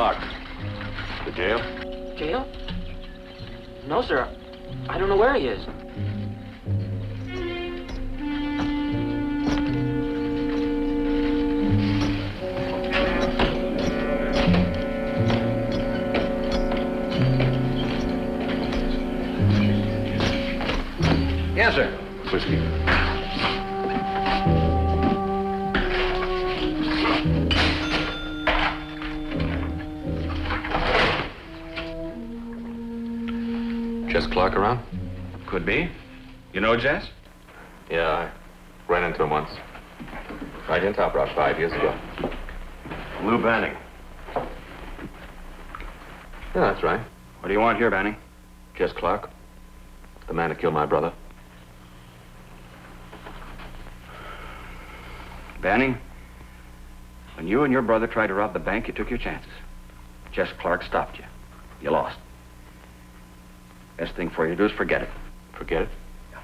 Clark. The jail? Jail? No, sir. I don't know where he is. Yes, sir. Whiskey. Jess Clark around? Could be. You know Jess? Yeah, I ran into him once. Right in Top Rock 5 years ago. Lou Banning. Yeah, that's right. What do you want here, Banning? Jess Clark. The man who killed my brother. Banning, when you and your brother tried to rob the bank, you took your chances. Jess Clark stopped you. You lost. Best thing for you to do is forget it. Forget it? Yeah.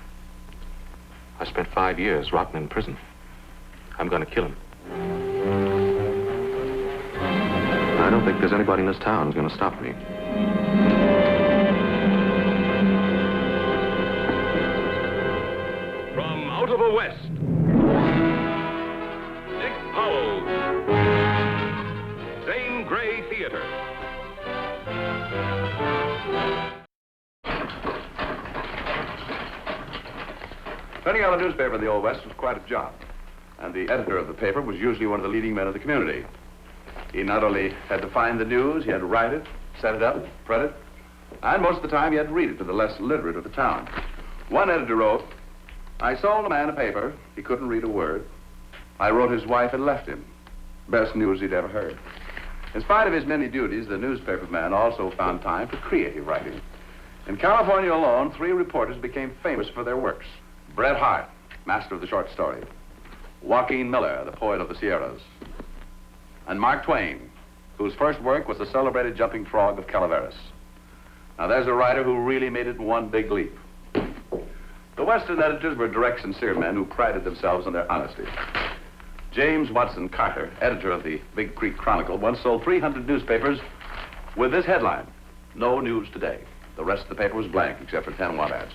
I spent 5 years rotting in prison. I'm gonna kill him. I don't think there's anybody in this town who's gonna stop me. From out of the West, Powell, Zane Grey Theater. Printing out a newspaper in the Old West was quite a job. And the editor of the paper was usually one of the leading men of the community. He not only had to find the news, he had to write it, set it up, print it, and most of the time he had to read it to the less literate of the town. One editor wrote, "I sold a man a paper. He couldn't read a word. I wrote his wife and left him. Best news he'd ever heard." In spite of his many duties, the newspaper man also found time for creative writing. In California alone, 3 reporters became famous for their works. Bret Harte, master of the short story. Joaquin Miller, the poet of the Sierras. And Mark Twain, whose first work was the celebrated Jumping Frog of Calaveras. Now there's a writer who really made it in one big leap. The Western editors were direct, sincere men who prided themselves on their honesty. James Watson Carter, editor of the Big Creek Chronicle, once sold 300 newspapers with this headline, "No news today." The rest of the paper was blank, except for 10 want ads.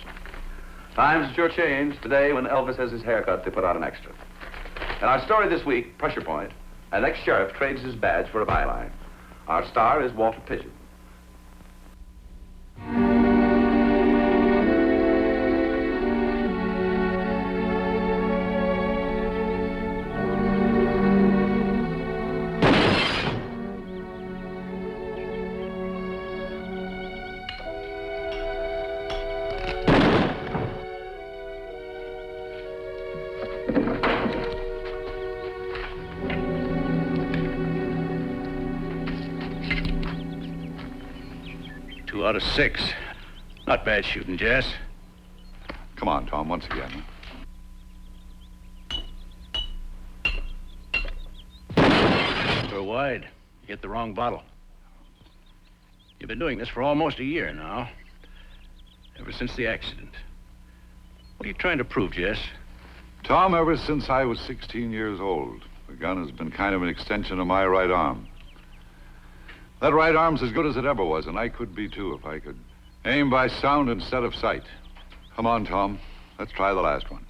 Times sure changed. Today, when Elvis has his haircut, they put out an extra. In our story this week, Pressure Point, an ex-sheriff trades his badge for a byline. Our star is Walter Pidgeon. Out of 6. Not bad shooting, Jess. Come on, Tom, once again. Go wide. You hit the wrong bottle. You've been doing this for almost a year now. Ever since the accident. What are you trying to prove, Jess? Tom, ever since I was 16 years old, the gun has been kind of an extension of my right arm. That right arm's as good as it ever was, and I could be, too, if I could aim by sound instead of sight. Come on, Tom. Let's try the last one.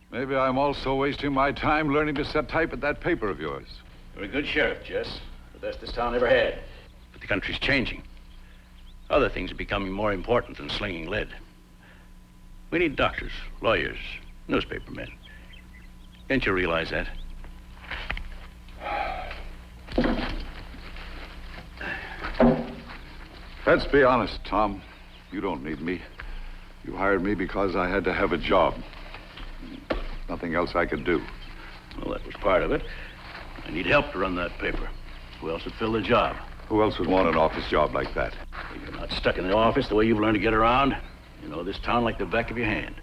Maybe I'm also wasting my time learning to set type at that paper of yours. You're a good sheriff, Jess. The best this town ever had. But the country's changing. Other things are becoming more important than slinging lead. We need doctors, lawyers, newspapermen. Can't you realize that? Let's be honest, Tom. You don't need me. You hired me because I had to have a job. Nothing else I could do. Well, that was part of it. I need help to run that paper. Who else would fill the job? Who else would want an office job like that? You're not stuck in the office the way you've learned to get around. You know this town like the back of your hand.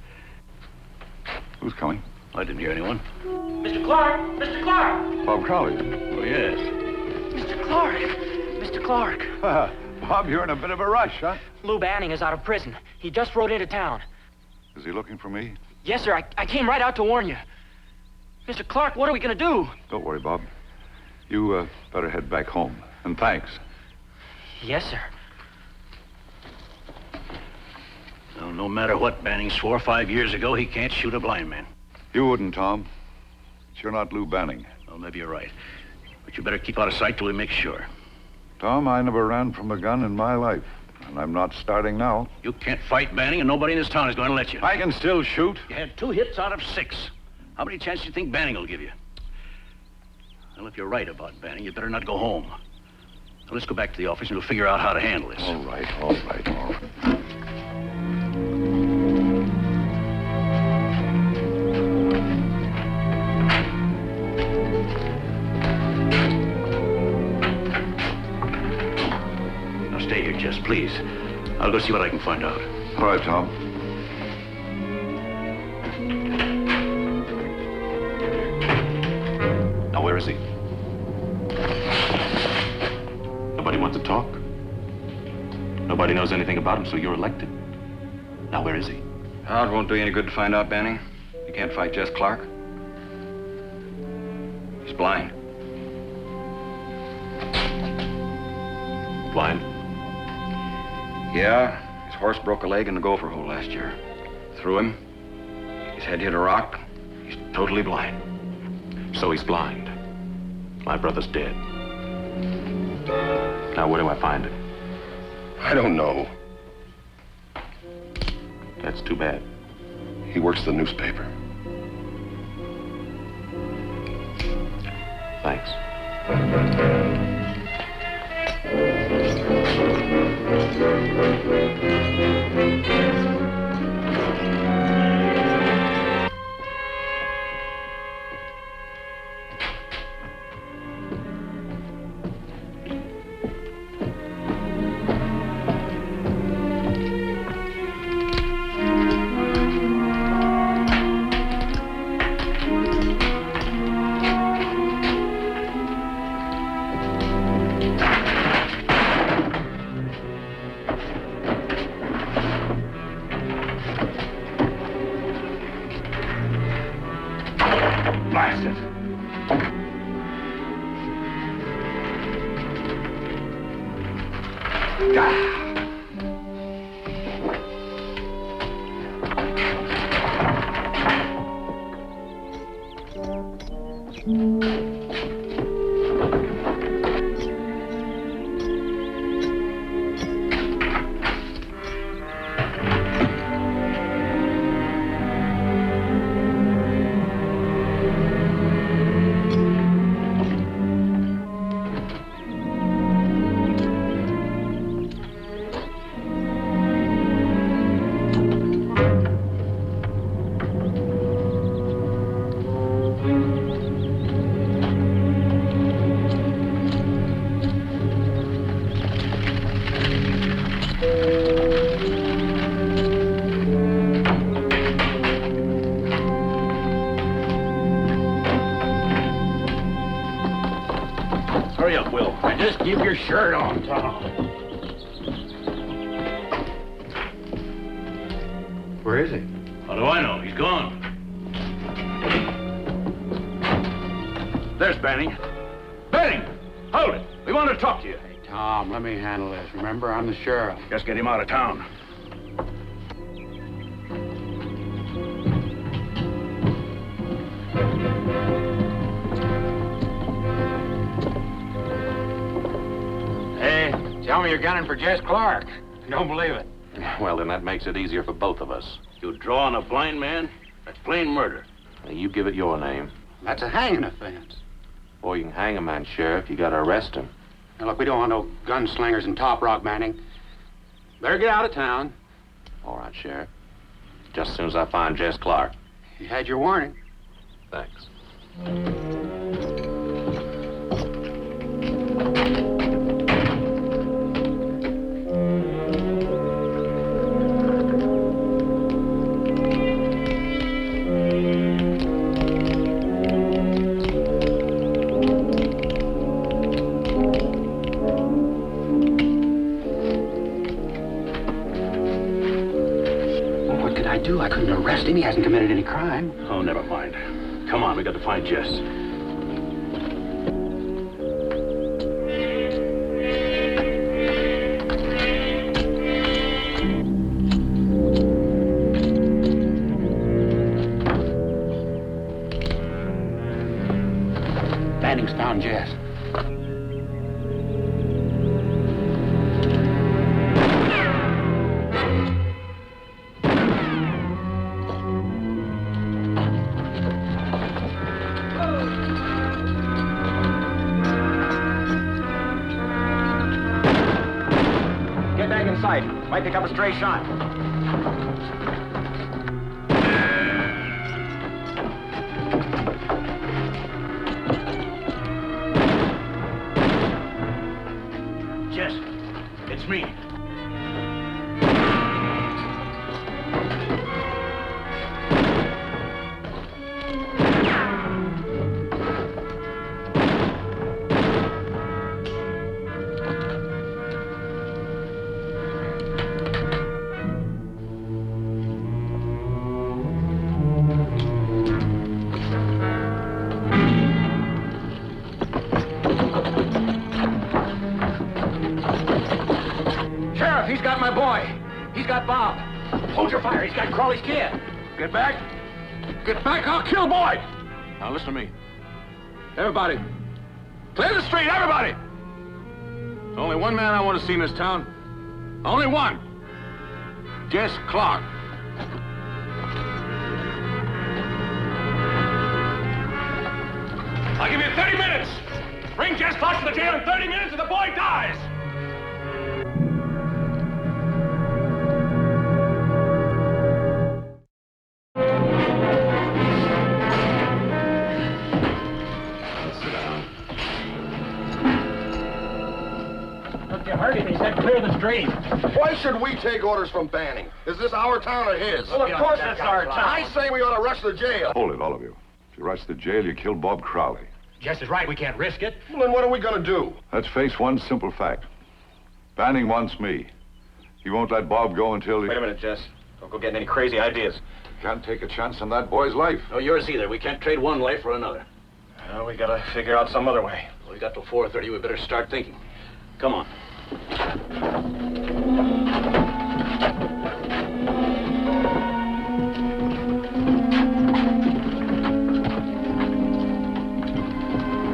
Who's coming? I didn't hear anyone. Mr. Clark! Mr. Clark! Bob Crowley. Oh, yes. Mr. Clark! Mr. Clark! Bob, you're in a bit of a rush, huh? Lou Banning is out of prison. He just rode into town. Is he looking for me? Yes, sir. I came right out to warn you. Mr. Clark, what are we going to do? Don't worry, Bob. You better head back home. And thanks. Yes, sir. Well, no matter what Banning swore 5 years ago, he can't shoot a blind man. You wouldn't, Tom. But you're not Lou Banning. Well, maybe you're right. But you better keep out of sight till we make sure. Tom, I never ran from a gun in my life. And I'm not starting now. You can't fight Banning, and nobody in this town is going to let you. I can still shoot. You had 2 hits out of 6. How many chances do you think Banning will give you? Well, if you're right about Banning, you better not go home. So let's go back to the office and we'll figure out how to handle this. All right, all right, all right. Now stay here, Jess, please. I'll go see what I can find out. All right, Tom. Now, where is he? Nobody wants to talk. Nobody knows anything about him, so you're elected. Now, where is he? Oh, it won't do you any good to find out, Banning. You can't fight Jess Clark. He's blind. Blind? Yeah, his horse broke a leg in the gopher hole last year. Threw him. His head hit a rock. He's totally blind. So he's blind. My brother's dead. Now, where do I find him? I don't know. That's too bad. He works the newspaper. Thanks. Blast it. Hurry up, Will. And just keep your shirt on, Tom. Where is he? How do I know? He's gone. There's Banning. Banning! Hold it. We want to talk to you. Hey, Tom, let me handle this. Remember, I'm the sheriff. Just get him out of town. Hey, tell me you're gunning for Jess Clark. Don't believe it. Well, then that makes it easier for both of us. You draw on a blind man? That's plain murder. Now, you give it your name. That's a hanging offense. Or you can hang a man, Sheriff. You gotta arrest him. Now, look, we don't want no gunslingers in Top Rock, Banning. Better get out of town. All right, Sheriff. Just as soon as I find Jess Clark. You had your warning. Thanks. I do. I couldn't arrest him. He hasn't committed any crime. Oh, never mind. Come on, we got to find Jess. Banning's found Jess. Might pick up a stray shot. Jess, it's me. He's got my boy. He's got Bob. Hold your fire. He's got Crawley's kid. Get back. Get back, I'll kill Boyd. Now listen to me. Everybody. Clear the street, everybody. There's only one man I want to see in this town. Only one. Jess Clark. I'll give you 30 minutes. Bring Jess Clark to the jail in 30 minutes or the boy dies. He said clear the street. Why should we take orders from Banning? Is this our town or his? Well, of course it's our town. I say we ought to rush the jail. Hold it, all of you. If you rush the jail, you kill Bob Crowley. Jess is right. We can't risk it. Well, then what are we going to do? Let's face one simple fact. Banning wants me. He won't let Bob go until he... Wait a minute, Jess. Don't go getting any crazy ideas. Can't take a chance on that boy's life. No, yours either. We can't trade one life for another. Well, we gotta figure out some other way. We got till 4:30. We better start thinking. Come on.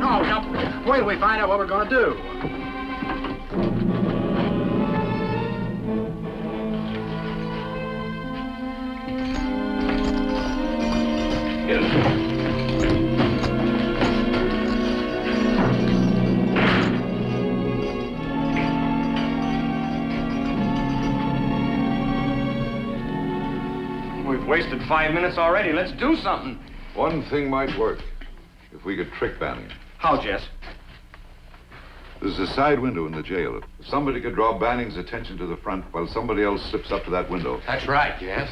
No, wait till we find out what we're gonna do. Get him. We've wasted 5 minutes already. Let's do something. One thing might work. If we could trick Banning. How, Jess? There's a side window in the jail. If somebody could draw Banning's attention to the front while somebody else slips up to that window. That's right, Jess.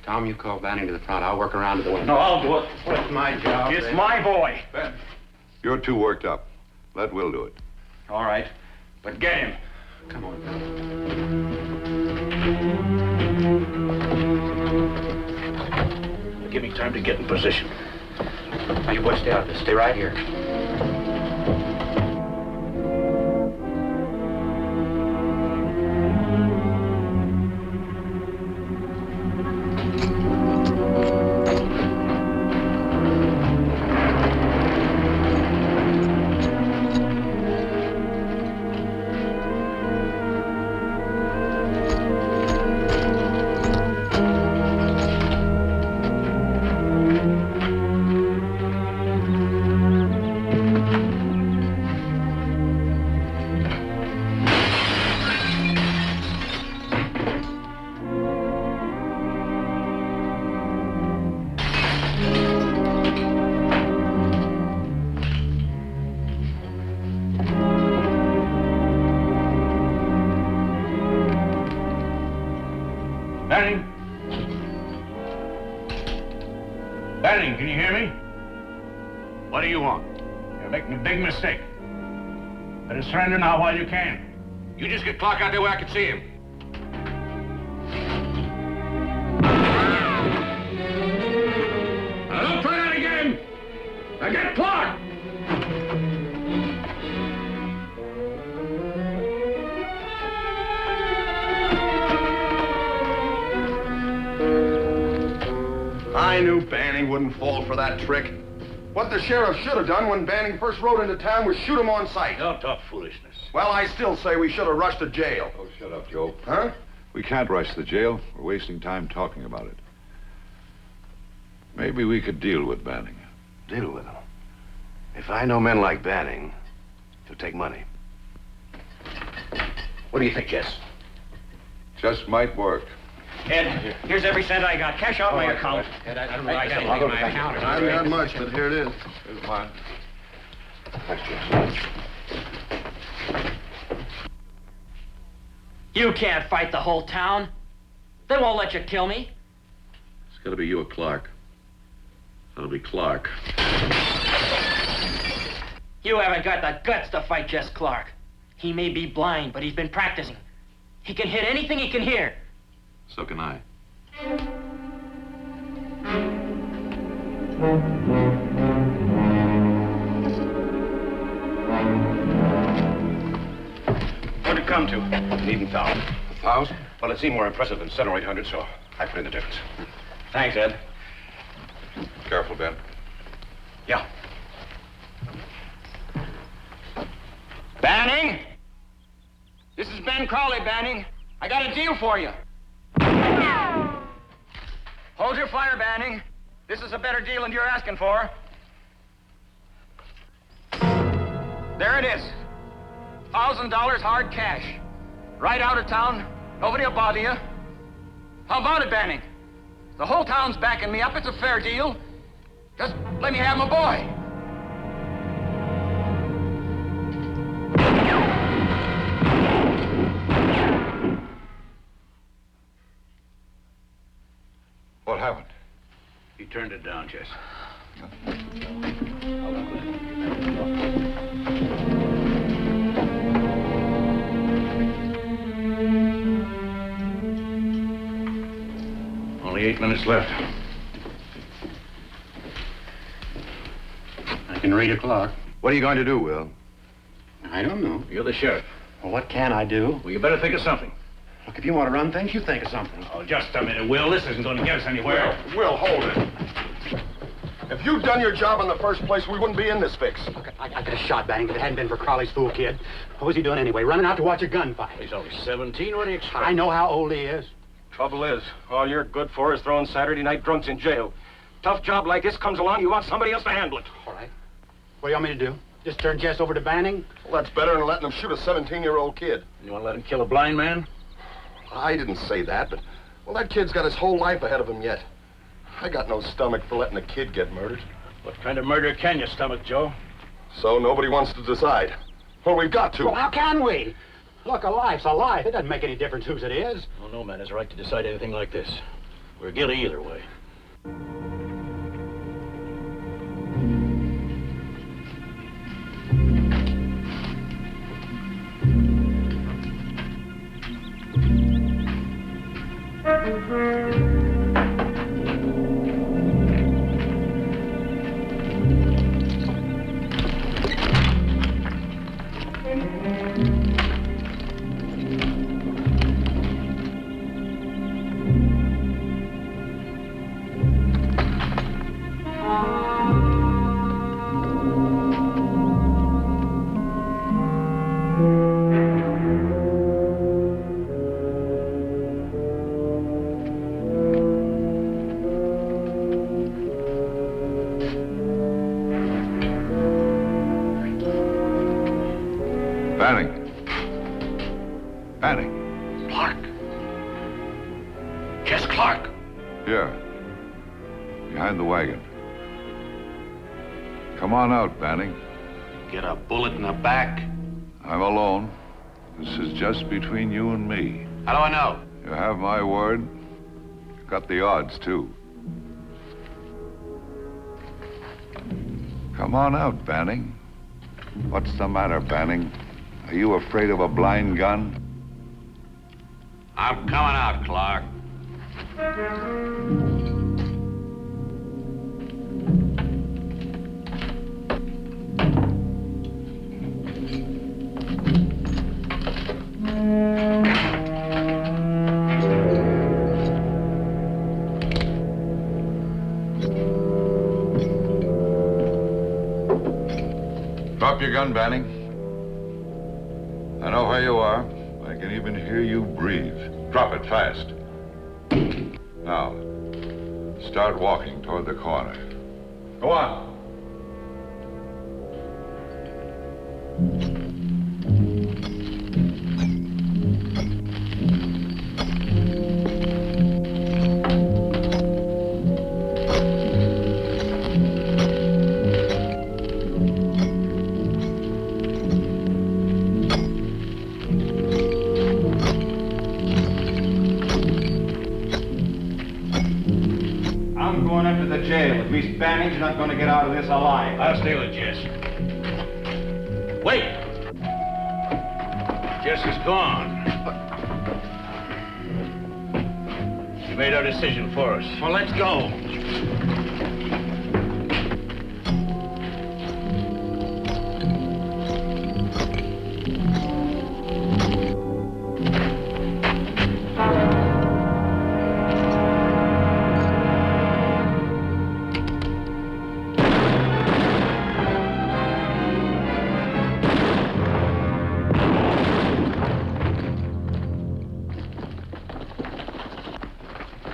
Tom, you call Banning to the front. I'll work around to the window. No, I'll do it. It's my job. It's my boy. Ben, you're too worked up. Let Will do it. All right, but get him. Come on, Give me time to get in position. Now, you boys stay out of this. Stay right here. Banning? Banning, can you hear me? What do you want? You're making a big mistake. Better surrender now while you can. You just get Clark out there where I can see him. I knew Banning wouldn't fall for that trick. What the sheriff should have done when Banning first rode into town was shoot him on sight. Don't talk foolishness. Well, I still say we should have rushed to jail. Oh, shut up, Joe. Huh? We can't rush the jail. We're wasting time talking about it. Maybe we could deal with Banning. Deal with him. If I know men like Banning, he'll take money. What do you think, Jess? Just might work. Ed, here's every cent I got. Cash out my account. Ed, I don't know. I got anything in my account. I haven't got much, but here it is. Here's mine. Thanks, Jess. You can't fight the whole town. They won't let you kill me. It's got to be you or Clark. That'll be Clark. You haven't got the guts to fight Jess Clark. He may be blind, but he's been practicing. He can hit anything he can hear. So can I. What'd it come to? Needn't $1,000. $1,000? Well, it seemed more impressive than 700 or 800, so I put in the difference. Thanks, Ed. Careful, Ben. Yeah. Banning? This is Ben Crowley, Banning. I got a deal for you. Hold your fire, Banning. This is a better deal than you're asking for. There it is. $1,000 hard cash. Right out of town. Nobody will bother you. How about it, Banning? The whole town's backing me up. It's a fair deal. Just let me have my boy. What happened? He turned it down, Jess. Only 8 minutes left. I can read a clock. What are you going to do, Will? I don't know. You're the sheriff. Well, what can I do? Well, you better think of something. Look, if you want to run things, you think of something. Oh, just a minute, Will. This isn't going to get us anywhere. Will, hold it. If you'd done your job in the first place, we wouldn't be in this fix. Look, I could have shot Banning if it hadn't been for Crowley's fool kid. What was he doing anyway? Running out to watch a gunfight. He's only 17. What do you expect? I know how old he is. Trouble is, all you're good for is throwing Saturday night drunks in jail. Tough job like this comes along, you want somebody else to handle it. All right. What do you want me to do? Just turn Jess over to Banning? Well, that's better than letting him shoot a 17-year-old kid. You want to let him kill a blind man? I didn't say that, but, well, that kid's got his whole life ahead of him yet. I got no stomach for letting a kid get murdered. What kind of murder can you stomach, Joe? So nobody wants to decide. Well, we've got to. Well, how can we? Look, a life's a life. It doesn't make any difference whose it is. Well, no man has a right to decide anything like this. We're guilty either way. Banning. Clark. Jess Clark. Here. Behind the wagon. Come on out, Banning. Get a bullet in the back. I'm alone. This is just between you and me. How do I know? You have my word. You got the odds, too. Come on out, Banning. What's the matter, Banning? Are you afraid of a blind gun? I'm coming out, Clark. Drop your gun, Banning. I know where you are. I can even hear you breathe. Drop it fast. Now, start walking toward the corner. Go on. I'm going up to the jail. At least Banning's not going to get out of this alive. I'll stay with Jess. Wait! Jess is gone. She made our decision for us. Well, let's go.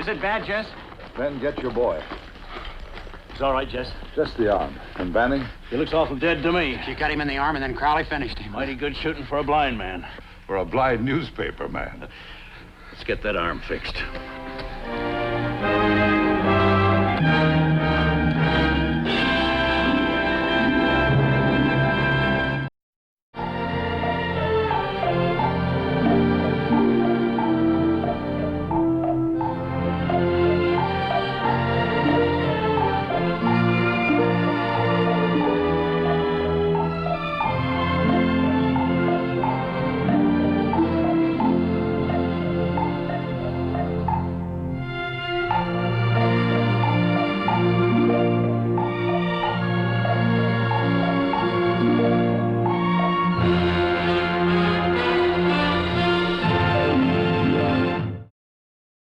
Is it bad, Jess? Then get your boy. It's all right, Jess. Just the arm. And Banning? He looks awful dead to me. She cut him in the arm and then Crowley finished him. Mighty good shooting for a blind man. For a blind newspaper man. Let's get that arm fixed.